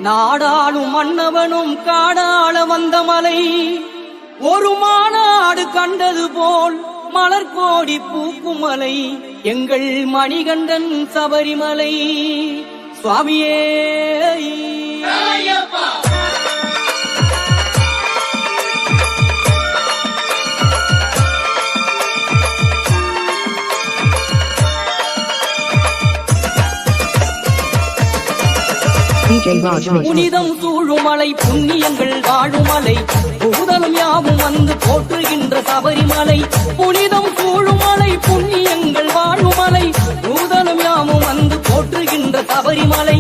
நாடாளும் மன்னவனும் காடாள வந்த மலை, ஒரு மாநாடு கண்டது போல் மலர்கோடி பூக்கும் மலை, எங்கள் மணிகண்டன் சபரிமலை சுவாமியே. புனிதம் சூழுமலை, புண்ணியங்கள் வாழுமலை, பூதலம் யாவும் வந்து போற்றுகின்ற சபரிமலை. புனிதம் சூழுமலை, புண்ணியங்கள் வாழுமலை, பூதலம் யாவும் வந்து போற்றுகின்ற சபரிமலை.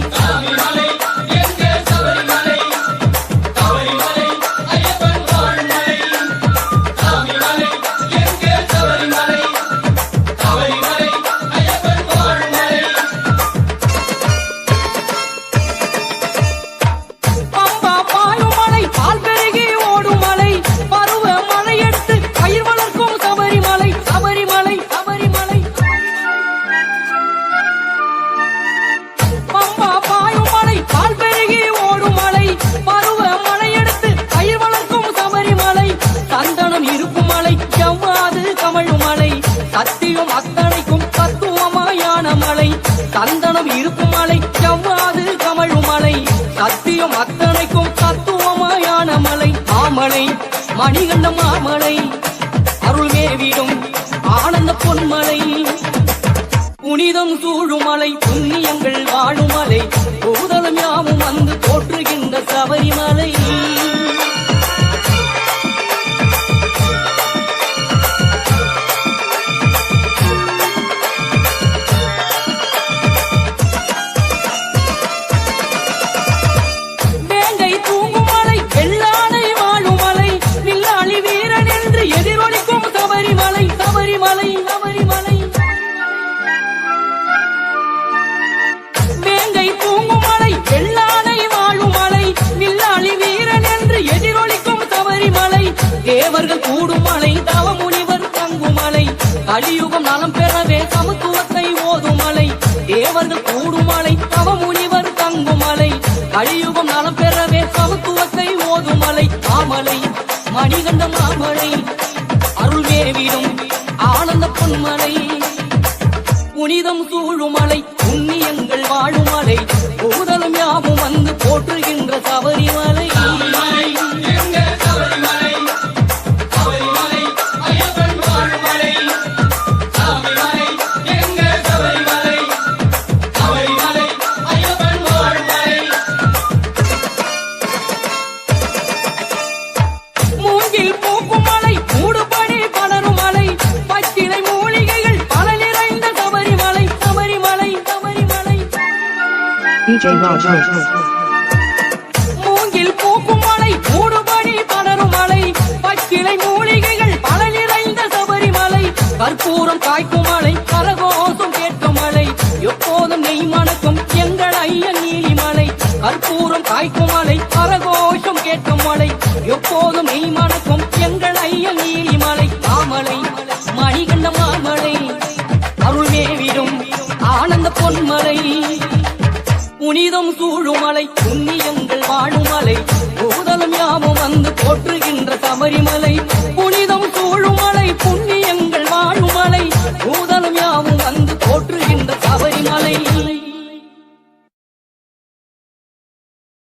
சத்தியம் அத்தனைக்கும் தத்துவமாயான மலை, சந்தனம் இருக்கும் மலை, செவ்வாது கமழும் மலை, சத்தியம் அத்தனைக்கும் தத்துவமாயான மலை. மாமலை மணிகண்ட மாமலை, அருள்மேவிடும் ஆனந்த பொன்மலை. புனிதம் சூழும் மலை, புண்ணியங்கள் வாழும் மலை, பூதலம் யாவும் வந்து போற்றுகின்ற சபரிமலை. தேவர்கள் கூடும் மலை, தவமுனிவர் தங்கும் மலை, கலியுகம் நலம் பெறவே சமத்துவத்தை ஓதும் மலை. தேவர்கள் கூடும் மலை, தவமுனிவர் தங்கும் மலை, கலியுகம் நலம் பெறவே சமத்துவத்தை ஓதும் மலை. மாமலை மணிகண்ட மாமலை, அருள்மேவிடும் ஆனந்த பொன்மலை. புனிதம் சூழும் மலை, புண்ணியங்கள் வாழும் மலை, பூதலம் யாவும் வந்து போற்றுகின்ற சபரிமலை. மூங்கில் பூக்கும் மலை, மூடுபடி படரும் மலை, பச்சிலை மூலிகைகள் பல நிறைந்த சபரிமலை. கற்பூரம் காய்க்கும் மலை, கரகோஷம் கேட்கும் மலை, எப்போதும் நெய் மணக்கும் எங்கள் ஐயன் நீலிமலை. கற்பூரம் காய்க்கும் மலை, கரகோஷம் கேட்கும் மலை, எப்போதும் நெய் மணக்கும் எங்கள் ஐயன் நீலிமலை. மாமலை மணிகண்ட மாமலை, அருள்மேவிடும் ஆனந்த பொன்மலை. புனிதம் சூழுமலை, புண்ணியங்கள் வாழுமலை, பூதலம் யாவும் வந்து போற்றுகின்ற சபரிமலை. புனிதம் சூழுமலை, புண்ணியங்கள் வாழுமலை, பூதலம் யாவும் வந்து போற்றுகின்ற சபரிமலை.